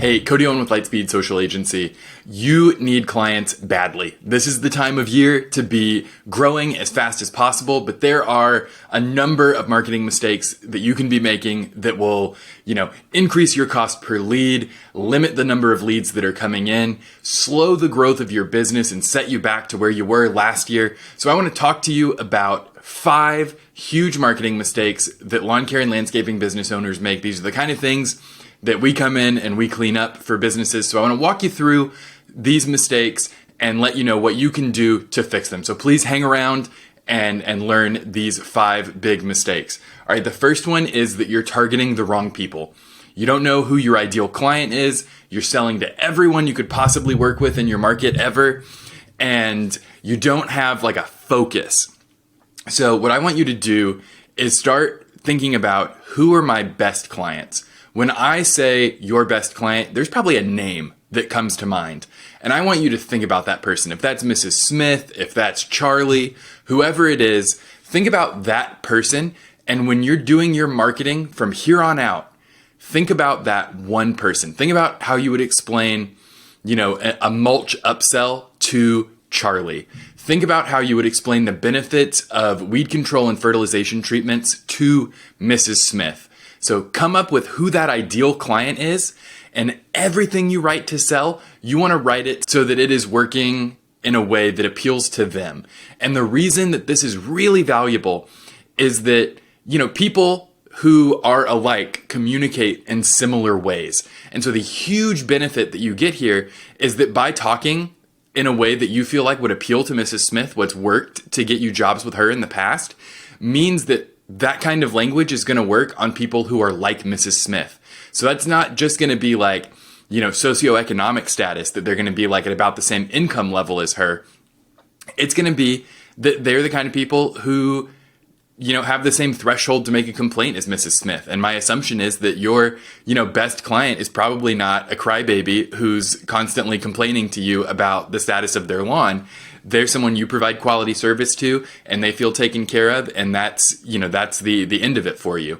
Hey, Cody Owen with Lightspeed Social Agency. You need clients badly. This is the time of year to be growing as fast as possible, but there are a number of marketing mistakes that you can be making that will, increase your cost per lead, limit the number of leads that are coming in, slow the growth of your business, and set you back to where you were last year. So I want to talk to you about 5 huge marketing mistakes that lawn care and landscaping business owners make. These are the kind of things that we come in and we clean up for businesses. So I want to walk you through these mistakes and let you know what you can do to fix them. So please hang around and learn these 5 big mistakes. All right, the first one is that you're targeting the wrong people. You don't know who your ideal client is. You're selling to everyone you could possibly work with in your market ever. And you don't have like a focus. So what I want you to do is start thinking about who are my best clients. When I say your best client, there's probably a name that comes to mind. And I want you to think about that person. If that's Mrs. Smith, if that's Charlie, whoever it is, think about that person. And when you're doing your marketing from here on out, think about that one person. Think about how you would explain, a mulch upsell to Charlie. Think about how you would explain the benefits of weed control and fertilization treatments to Mrs. Smith. So come up with who that ideal client is, and everything you write to sell, you want to write it so that it is working in a way that appeals to them. And the reason that this is really valuable is that, people who are alike communicate in similar ways. And so the huge benefit that you get here is that by talking in a way that you feel like would appeal to Mrs. Smith, what's worked to get you jobs with her in the past, means that kind of language is going to work on people who are like Mrs. Smith. So that's not just going to be like, socioeconomic status, that they're going to be like at about the same income level as her. It's going to be that they're the kind of people who, have the same threshold to make a complaint as Mrs. Smith. And my assumption is that your, best client is probably not a crybaby who's constantly complaining to you about the status of their lawn. They're someone you provide quality service to, and they feel taken care of, and that's the end of it for you.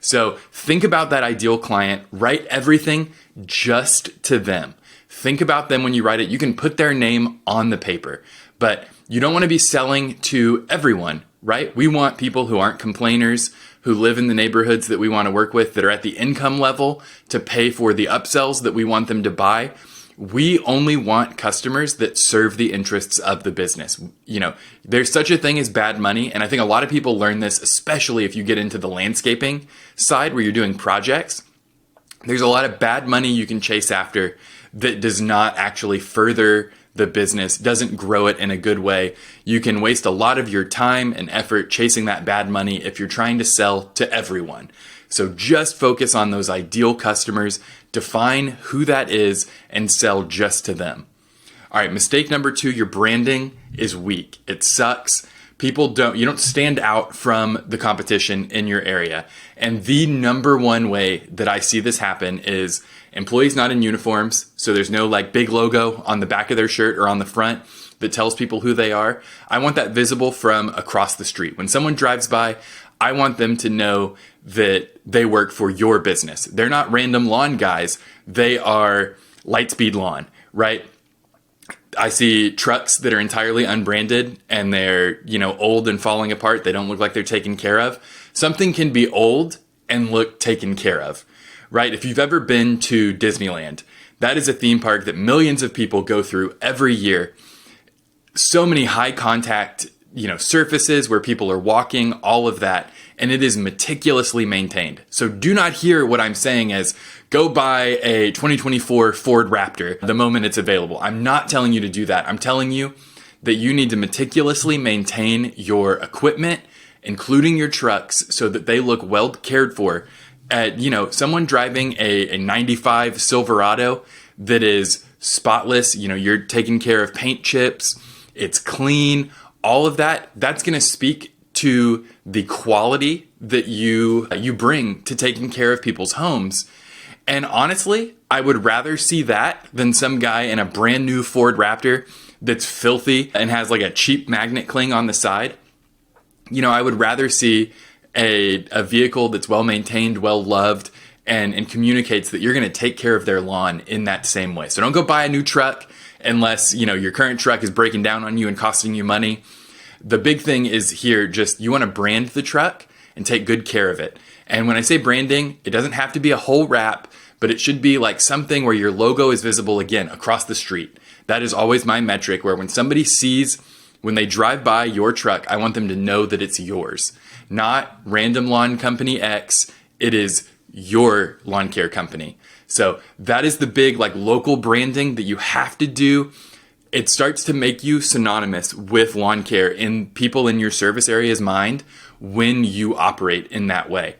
So think about that ideal client, write everything just to them. Think about them when you write it. You can put their name on the paper, but you don't want to be selling to everyone, right? We want people who aren't complainers, who live in the neighborhoods that we want to work with, that are at the income level to pay for the upsells that we want them to buy. We only want customers that serve the interests of the business. There's such a thing as bad money. And I think a lot of people learn this, especially if you get into the landscaping side where you're doing projects. There's a lot of bad money you can chase after that does not actually further the business, doesn't grow it in a good way. You can waste a lot of your time and effort chasing that bad money if you're trying to sell to everyone. So just focus on those ideal customers, define who that is, and sell just to them. All right, mistake number 2, your branding is weak. It sucks. You don't stand out from the competition in your area. And the number one way that I see this happen is employees not in uniforms. So there's no big logo on the back of their shirt or on the front that tells people who they are. I want that visible from across the street. When someone drives by, I want them to know that they work for your business. They're not random lawn guys. They are Lightspeed Lawn, right? I see trucks that are entirely unbranded and they're, old and falling apart. They don't look like they're taken care of. Something can be old and look taken care of, right? If you've ever been to Disneyland, that is a theme park that millions of people go through every year. So many high contact, surfaces where people are walking, all of that. And it is meticulously maintained. So do not hear what I'm saying as go buy a 2024 Ford Raptor the moment it's available. I'm not telling you to do that. I'm telling you that you need to meticulously maintain your equipment, including your trucks, so that they look well cared for. Someone driving a 95 Silverado that is spotless, you're taking care of paint chips, it's clean, all of that, that's going to speak to the quality that you bring to taking care of people's homes. And honestly, I would rather see that than some guy in a brand new Ford Raptor that's filthy and has a cheap magnet cling on the side. I would rather see a vehicle that's well maintained, well loved, and communicates that you're going to take care of their lawn in that same way. So don't go buy a new truck unless, your current truck is breaking down on you and costing you money. The big thing is here, just you want to brand the truck and take good care of it. And when I say branding, it doesn't have to be a whole wrap, but it should be like something where your logo is visible again across the street. That is always my metric, where when somebody sees, when they drive by your truck, I want them to know that it's yours, not random lawn company X. It is your lawn care company. So that is the big local branding that you have to do. It starts to make you synonymous with lawn care in people in your service area's mind when you operate in that way.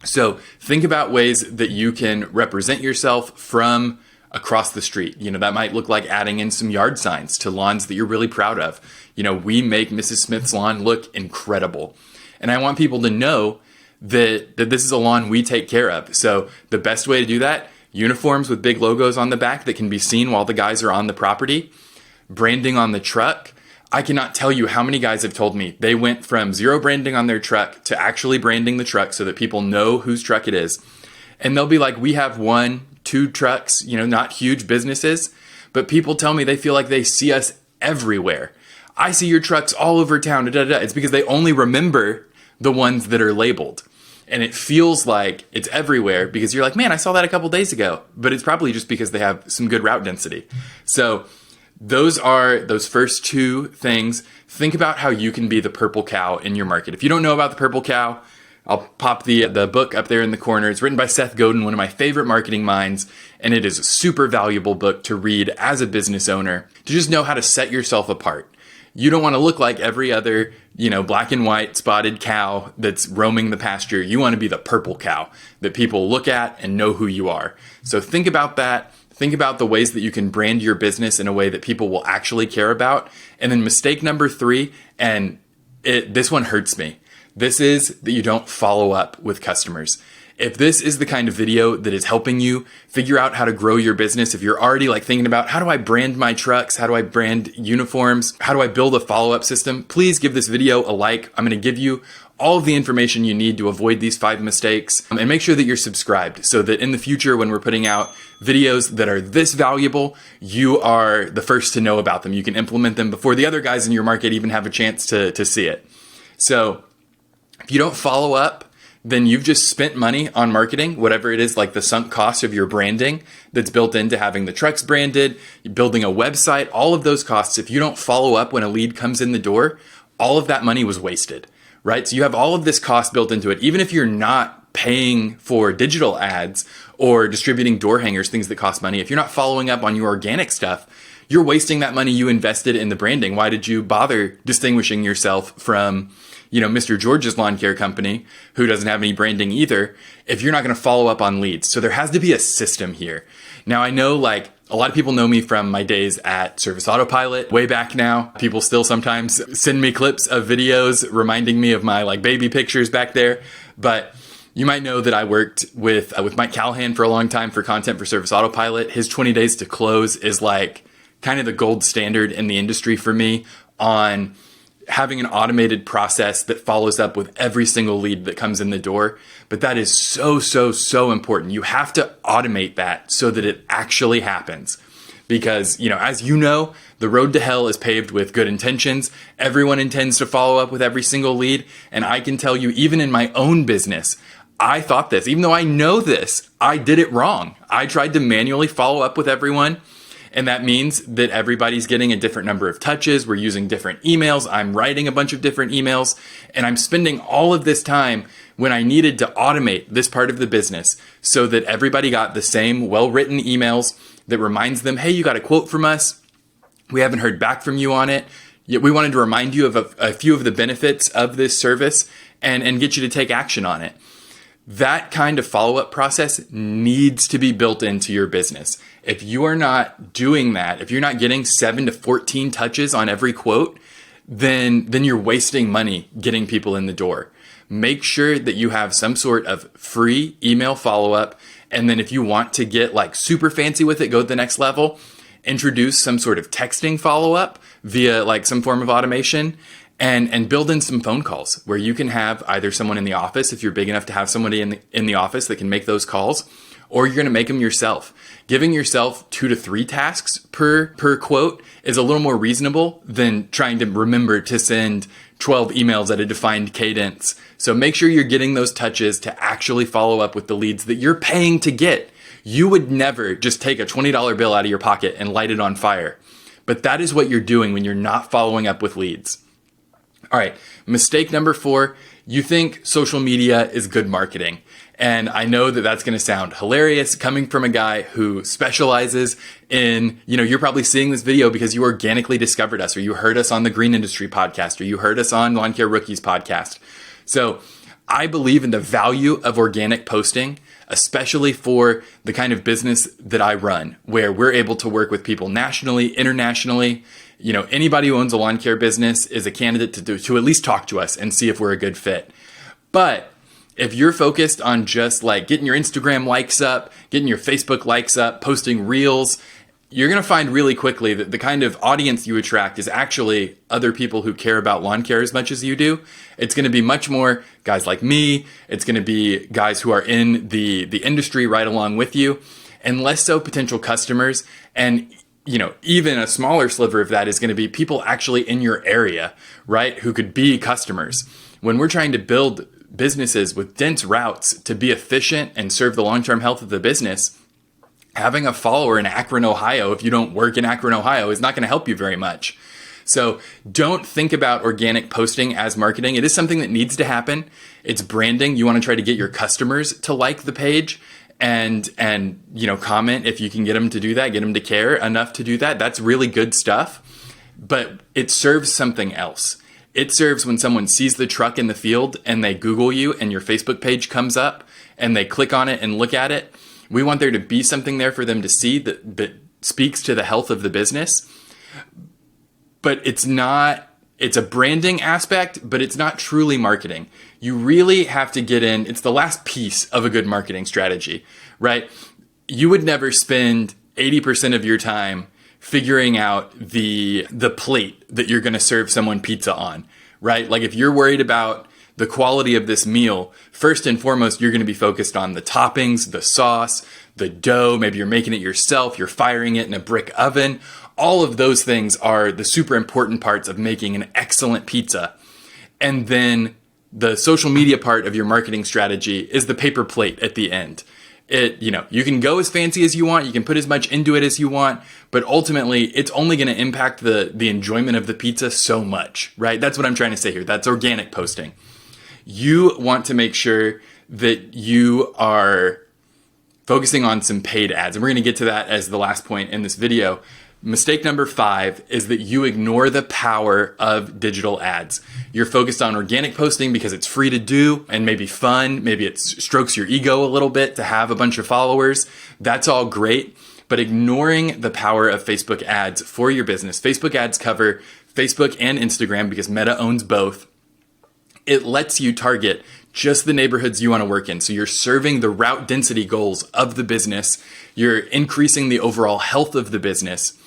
So think about ways that you can represent yourself from across the street. That might look like adding in some yard signs to lawns that you're really proud of. We make Mrs. Smith's lawn look incredible. And I want people to know that this is a lawn we take care of. So the best way to do that, uniforms with big logos on the back that can be seen while the guys are on the property, branding on the truck. I cannot tell you how many guys have told me they went from zero branding on their truck to actually branding the truck so that people know whose truck it is. And they'll be like, we have 1-2 trucks, not huge businesses, but people tell me they feel like they see us everywhere. I see your trucks all over town. It's because they only remember the ones that are labeled. And it feels like it's everywhere because you're like, man, I saw that a couple days ago. But it's probably just because they have some good route density. So those are those first two things. Think about how you can be the purple cow in your market. If you don't know about the purple cow, I'll pop the book up there in the corner. It's written by Seth Godin, one of my favorite marketing minds. And it is a super valuable book to read as a business owner to just know how to set yourself apart. You don't want to look like every other, black and white spotted cow that's roaming the pasture. You want to be the purple cow that people look at and know who you are. So think about that. Think about the ways that you can brand your business in a way that people will actually care about. And then mistake number 3, and this one hurts me. This is that you don't follow up with customers. If this is the kind of video that is helping you figure out how to grow your business, if you're already thinking about how do I brand my trucks? How do I brand uniforms? How do I build a follow-up system? Please give this video a like. I'm going to give you all of the information you need to avoid these 5 mistakes, and make sure that you're subscribed so that in the future, when we're putting out videos that are this valuable, you are the first to know about them. You can implement them before the other guys in your market even have a chance to see it. So if you don't follow up, then you've just spent money on marketing, whatever it is, like the sunk cost of your branding that's built into having the trucks branded, building a website, all of those costs. If you don't follow up when a lead comes in the door, all of that money was wasted, right? So you have all of this cost built into it. Even if you're not paying for digital ads or distributing door hangers, things that cost money, if you're not following up on your organic stuff, you're wasting that money you invested in the branding. Why did you bother distinguishing yourself from Mr. George's Lawn Care Company, who doesn't have any branding either, if you're not going to follow up on leads? So there has to be a system here. Now, I know a lot of people know me from my days at Service Autopilot way back now. People still sometimes send me clips of videos reminding me of my baby pictures back there. But you might know that I worked with Mike Callahan for a long time for content for Service Autopilot. His 20 days to close is kind of the gold standard in the industry for me on having an automated process that follows up with every single lead that comes in the door. But that is so, so, so important. You have to automate that so that it actually happens. Because, as you know, the road to hell is paved with good intentions. Everyone intends to follow up with every single lead. And I can tell you, even in my own business, I thought this. Even though I know this, I did it wrong. I tried to manually follow up with everyone. And that means that everybody's getting a different number of touches. We're using different emails. I'm writing a bunch of different emails. And I'm spending all of this time when I needed to automate this part of the business so that everybody got the same well-written emails that reminds them, hey, you got a quote from us. We haven't heard back from you on it. Yet we wanted to remind you of a few of the benefits of this service and get you to take action on it. That kind of follow-up process needs to be built into your business. If you are not doing that, if you're not getting 7 to 14 touches on every quote, then you're wasting money getting people in the door. Make sure that you have some sort of free email follow-up. And then if you want to get super fancy with it, go to the next level, introduce some sort of texting follow-up via some form of automation. and build in some phone calls where you can have either someone in the office, if you're big enough to have somebody in the office that can make those calls, or you're going to make them yourself. Giving yourself 2 to 3 tasks per quote is a little more reasonable than trying to remember to send 12 emails at a defined cadence. So make sure you're getting those touches to actually follow up with the leads that you're paying to get. You would never just take a $20 bill out of your pocket and light it on fire. But that is what you're doing when you're not following up with leads. All right, mistake number 4, you think social media is good marketing. And I know that that's going to sound hilarious coming from a guy who specializes in, you're probably seeing this video because you organically discovered us, or you heard us on the Green Industry podcast, or you heard us on Lawn Care Rookies podcast. So I believe in the value of organic posting, especially for the kind of business that I run, where we're able to work with people nationally, internationally. Anybody who owns a lawn care business is a candidate to at least talk to us and see if we're a good fit. But if you're focused on just like getting your Instagram likes up, getting your Facebook likes up, posting reels, you're going to find really quickly that the kind of audience you attract is actually other people who care about lawn care as much as you do. It's going to be much more guys like me. It's going to be guys who are in the industry right along with you, and less so potential customers. And even a smaller sliver of that is going to be people actually in your area, right? Who could be customers. When we're trying to build businesses with dense routes to be efficient and serve the long-term health of the business, having a follower in Akron, Ohio, if you don't work in Akron, Ohio, is not going to help you very much. So don't think about organic posting as marketing. It is something that needs to happen. It's branding. You want to try to get your customers to like the page and comment if you can get them to do that, get them to care enough to do that. That's really good stuff. But it serves something else. It serves when someone sees the truck in the field and they Google you and your Facebook page comes up and they click on it and look at it. We want there to be something there for them to see that speaks to the health of the business. But it's a branding aspect, but it's not truly marketing. You really have to get in. It's the last piece of a good marketing strategy, right? You would never spend 80% of your time figuring out the plate that you're going to serve someone pizza on, right? Like if you're worried about the quality of this meal, first and foremost, you're going to be focused on the toppings, the sauce, the dough. Maybe you're making it yourself. You're firing it in a brick oven. All of those things are the super important parts of making an excellent pizza. And then the social media part of your marketing strategy is the paper plate at the end. You can go as fancy as you want. You can put as much into it as you want, but ultimately it's only going to impact the enjoyment of the pizza so much, right? That's what I'm trying to say here. That's organic posting. You want to make sure that you are focusing on some paid ads. And we're going to get to that as the last point in this video. Mistake number 5 is that you ignore the power of digital ads. You're focused on organic posting because it's free to do and maybe fun. Maybe it strokes your ego a little bit to have a bunch of followers. That's all great. But ignoring the power of Facebook ads for your business. Facebook ads cover Facebook and Instagram because Meta owns both. It lets you target just the neighborhoods you want to work in. So you're serving the route density goals of the business. You're increasing the overall health of the business.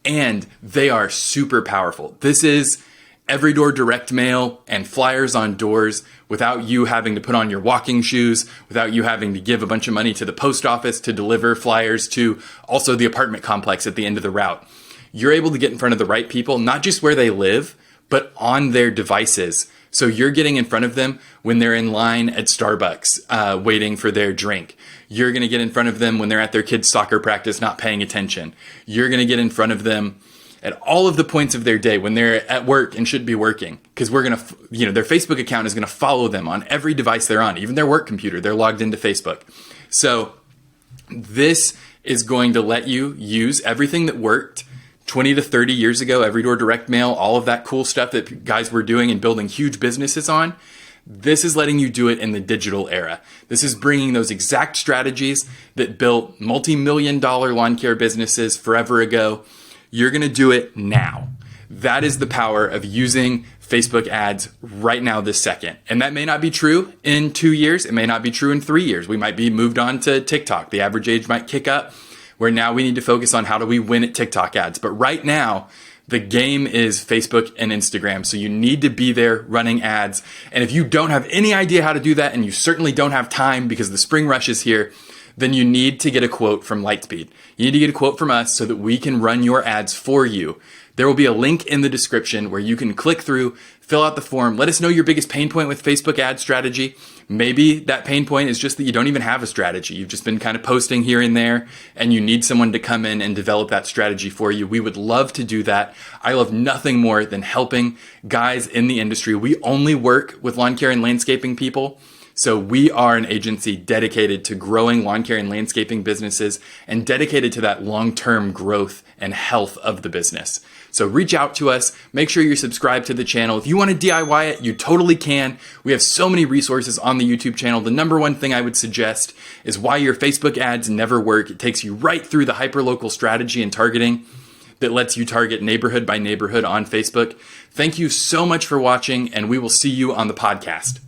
And they are super powerful. This is every door direct mail and flyers on doors without you having to put on your walking shoes, without you having to give a bunch of money to the post office to deliver flyers to also the apartment complex at the end of the route. You're able to get in front of the right people, not just where they live, but on their devices. So you're getting in front of them when they're in line at Starbucks waiting for their drink. You're going to get in front of them when they're at their kids' soccer practice not paying attention. You're going to get in front of them at all of the points of their day when they're at work and should be working. Because we're going to, their Facebook account is going to follow them on every device they're on, even their work computer. They're logged into Facebook. So this is going to let you use everything that worked 20 to 30 years ago, every door direct mail, all of that cool stuff that guys were doing and building huge businesses on. This is letting you do it in the digital era. This is bringing those exact strategies that built multi-million-dollar lawn care businesses forever ago. You're going to do it now. That is the power of using Facebook ads right now, this second. And that may not be true in 2 years. It may not be true in 3 years. We might be moved on to TikTok. The average age might kick up, where now we need to focus on how do we win at TikTok ads. But right now, The game is Facebook and Instagram. So you need to be there running ads. And if you don't have any idea how to do that, and you certainly don't have time because the spring rush is here, then you need to get a quote from Lightspeed. You need to get a quote from us so that we can run your ads for you. There will be a link in the description where you can click through, fill out the form, let us know your biggest pain point with Facebook ad strategy. Maybe that pain point is just that you don't even have a strategy. You've just been kind of posting here and there, and you need someone to come in and develop that strategy for you. We would love to do that. I love nothing more than helping guys in the industry. We only work with lawn care and landscaping people. So we are an agency dedicated to growing lawn care and landscaping businesses and dedicated to that long-term growth and health of the business. So reach out to us. Make sure you're subscribed to the channel. If you want to DIY it, you totally can. We have so many resources on the YouTube channel. The number one thing I would suggest is why your Facebook ads never work. It takes you right through the hyperlocal strategy and targeting that lets you target neighborhood by neighborhood on Facebook. Thank you so much for watching, and we will see you on the podcast.